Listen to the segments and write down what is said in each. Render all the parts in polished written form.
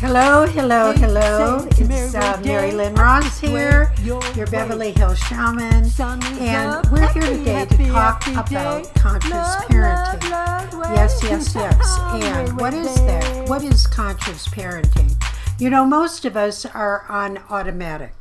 Hello, hello, hello. It's Mary Lynn Ross here, your Beverly Hills shaman, and we're here today to talk about conscious parenting. Yes. And what is that? What is conscious parenting? You know, most of us are on automatic.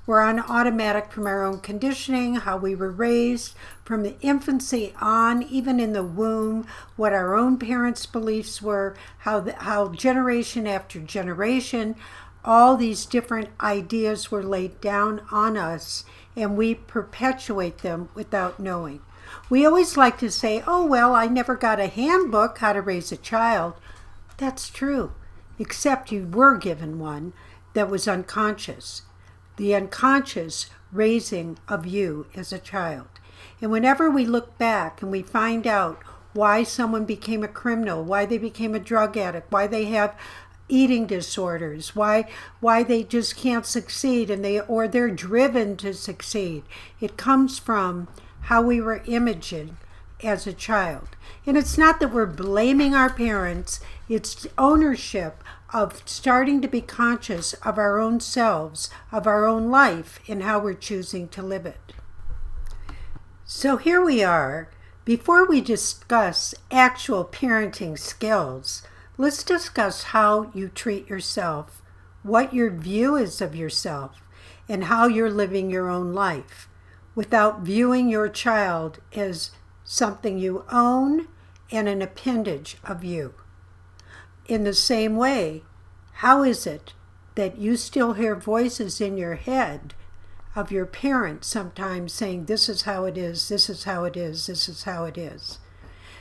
We're on automatic from our own conditioning, how we were raised, from the infancy on, even in the womb, what our own parents' beliefs were, how generation after generation, all these different ideas were laid down on us, and we perpetuate them without knowing. We always like to say, oh, well, I never got a handbook how to raise a child. That's true, except you were given one that was unconscious. The unconscious raising of you as a child. And whenever we look back and we find out why someone became a criminal, why they became a drug addict, why they have eating disorders, why they just can't succeed or they're driven to succeed, it comes from how we were imaged as a child. And it's not that we're blaming our parents, it's ownership of starting to be conscious of our own selves, of our own life, and how we're choosing to live it. So here we are. Before we discuss actual parenting skills, let's discuss how you treat yourself, what your view is of yourself, and how you're living your own life without viewing your child as something you own and an appendage of you. In the same way, how is it that you still hear voices in your head of your parents sometimes saying, this is how it is, this is how it is, this is how it is?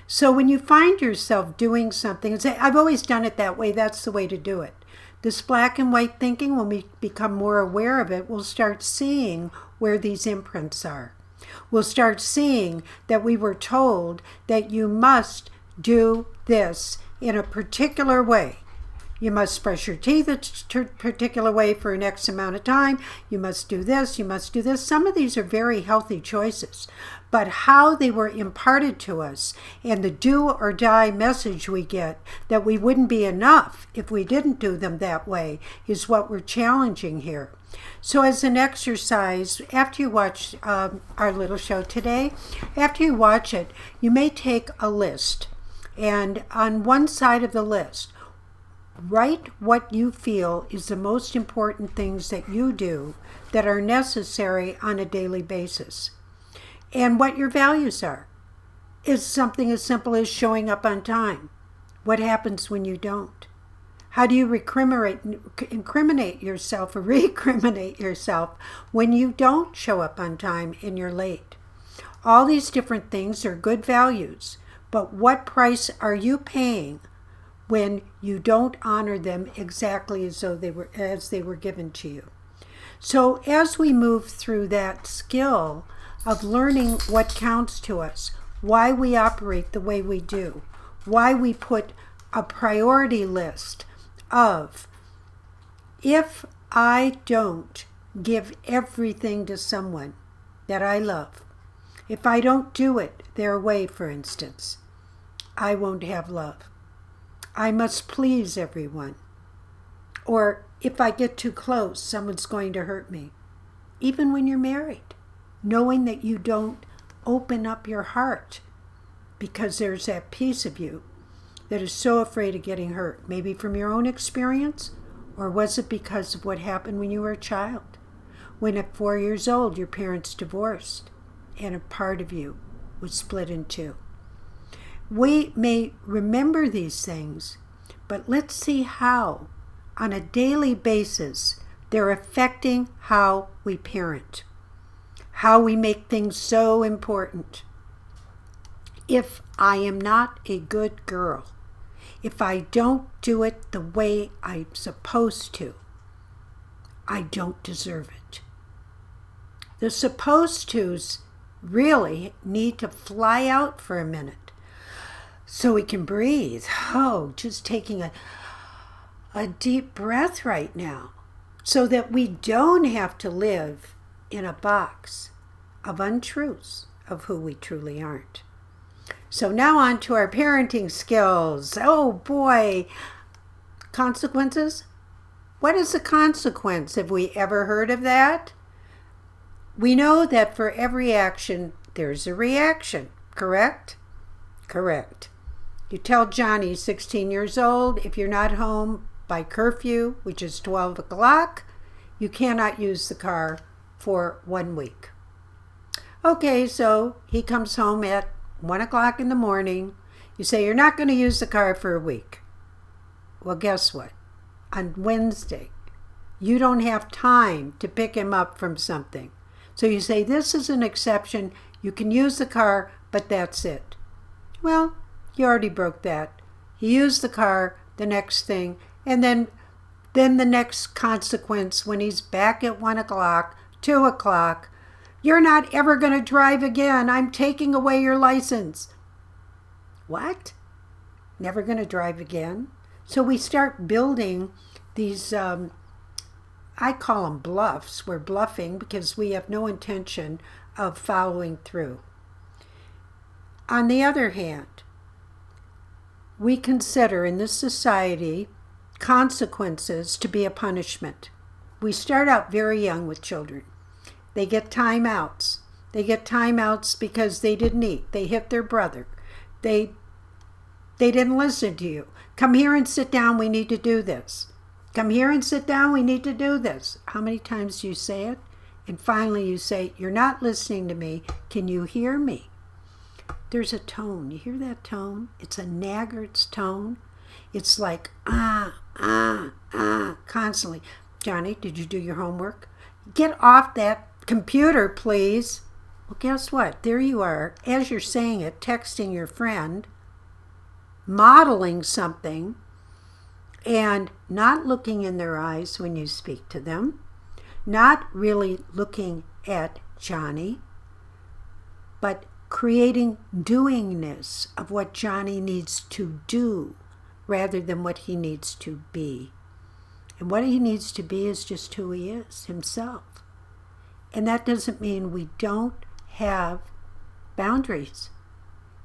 So when you find yourself doing something and say, I've always done it that way, that's the way to do it. This black and white thinking, when we become more aware of it, we'll start seeing where these imprints are. We'll start seeing that we were told that you must do this in a particular way. You must brush your teeth a particular way for an X amount of time. You must do this, you must do this. Some of these are very healthy choices, but how they were imparted to us and the do or die message we get that we wouldn't be enough if we didn't do them that way is what we're challenging here. So as an exercise, after you watch our little show today, after you watch it, you may take a list. And on one side of the list, write what you feel is the most important things that you do that are necessary on a daily basis. And what your values are. Is something as simple as showing up on time. What happens when you don't? How do you incriminate yourself when you don't show up on time and you're late? All these different things are good values. But what price are you paying when you don't honor them exactly as they were given to you? So as we move through that skill of learning what counts to us, why we operate the way we do, why we put a priority list of, if I don't give everything to someone that I love, if I don't do it their way, for instance, I won't have love. I must please everyone. Or if I get too close, someone's going to hurt me. Even when you're married, knowing that you don't open up your heart because there's that piece of you that is so afraid of getting hurt, maybe from your own experience, or was it because of what happened when you were a child? When at 4 years old, your parents divorced and a part of you was split in two. We may remember these things, but let's see how, on a daily basis, they're affecting how we parent, how we make things so important. If I am not a good girl, if I don't do it the way I'm supposed to, I don't deserve it. The supposed tos really need to fly out for a minute so we can breathe. Oh, just taking a deep breath right now so that we don't have to live in a box of untruths of who we truly aren't. So now on to our parenting skills. Oh boy, consequences? What is the consequence? Have we ever heard of that? We know that for every action, there's a reaction, correct? Correct. You tell Johnny, 16 years old, if you're not home by curfew, which is 12 o'clock, you cannot use the car for 1 week. Okay, so he comes home at 1 o'clock in the morning. You say you're not going to use the car for a week. Well, guess what? On Wednesday, you don't have time to pick him up from something. So you say, this is an exception. You can use the car, but that's it. Well, you already broke that. He used the car, the next thing, and then the next consequence when he's back at 1 o'clock, 2 o'clock, you're not ever going to drive again. I'm taking away your license. What? Never going to drive again? So we start building these, I call them bluffs. We're bluffing because we have no intention of following through. On the other hand, we consider in this society consequences to be a punishment. We start out very young with children. They get timeouts. They get timeouts because they didn't eat. They hit their brother. They didn't listen to you. Come here and sit down. We need to do this. Come here and sit down. We need to do this. How many times do you say it? And finally you say, you're not listening to me. Can you hear me? There's a tone. You hear that tone? It's a naggart's tone. It's like, constantly. Johnny, did you do your homework? Get off that computer, please. Well, guess what? There you are, as you're saying it, texting your friend, modeling something, and not looking in their eyes when you speak to them, not really looking at Johnny, but creating doingness of what Johnny needs to do rather than what he needs to be. And what he needs to be is just who he is, himself. And that doesn't mean we don't have boundaries.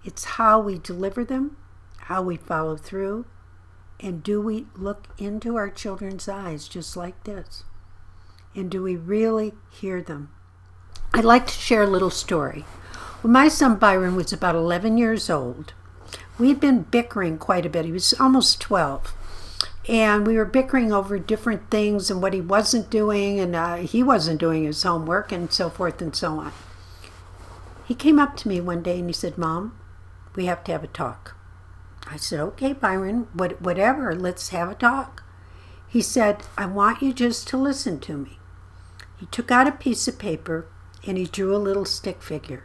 It's how we deliver them, how we follow through, and do we look into our children's eyes just like this? And do we really hear them? I'd like to share a little story. When my son Byron was about 11 years old, we'd been bickering quite a bit. He was almost 12. And we were bickering over different things and what he wasn't doing, and he wasn't doing his homework, and so forth and so on. He came up to me one day and he said, Mom, we have to have a talk. I said, okay, Byron, whatever, let's have a talk. He said, I want you just to listen to me. He took out a piece of paper and he drew a little stick figure.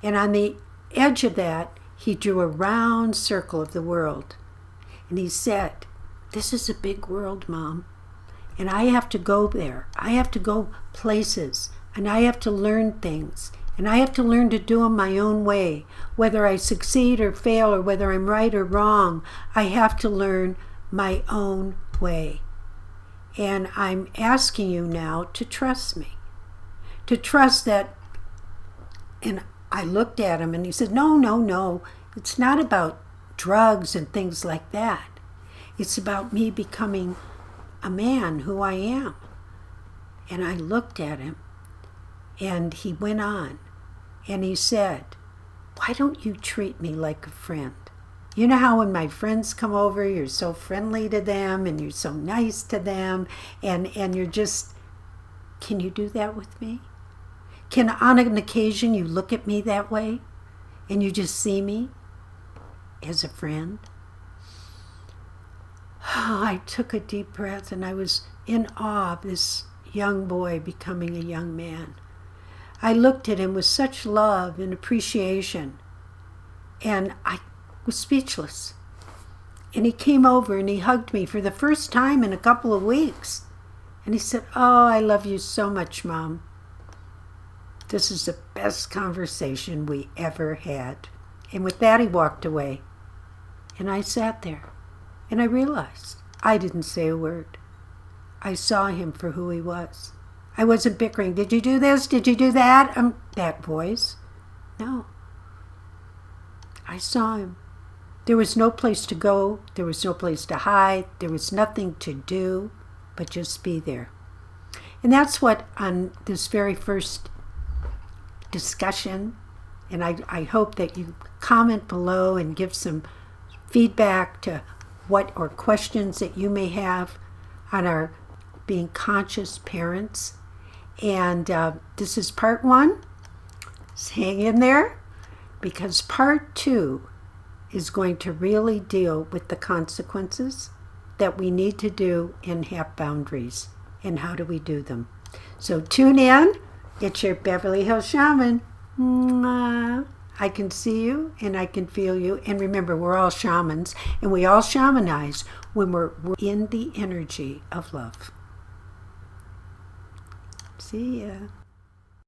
And on the edge of that, he drew a round circle of the world. And he said, this is a big world, Mom, and I have to go there. I have to go places, and I have to learn things, and I have to learn to do them my own way. Whether I succeed or fail, or whether I'm right or wrong, I have to learn my own way. And I'm asking you now to trust me, to trust that. And I looked at him, and he said, no, it's not about drugs and things like that. It's about me becoming a man who I am. And I looked at him, and he went on, and he said, why don't you treat me like a friend? You know how when my friends come over, you're so friendly to them, and you're so nice to them, and you're just, can you do that with me? Can on an occasion you look at me that way, and you just see me as a friend? I took a deep breath, and I was in awe of this young boy becoming a young man. I looked at him with such love and appreciation, and I was speechless. And he came over and he hugged me for the first time in a couple of weeks. And he said, oh, I love you so much, Mom. This is the best conversation we ever had. And with that, he walked away. And I sat there. And I realized I didn't say a word. I saw him for who he was. I wasn't bickering. Did you do this? Did you do that? That voice. No. I saw him. There was no place to go. There was no place to hide. There was nothing to do but just be there. And that's what on this very first discussion, and I hope that you comment below and give some feedback to what or questions that you may have on our being conscious parents. And this is part 1. So hang in there, because part 2 is going to really deal with the consequences that we need to do and have boundaries, and how do we do them. So tune in. It's your Beverly Hills Shaman. Mwah. I can see you and I can feel you. And remember, we're all shamans, and we all shamanize when we're in the energy of love. See ya.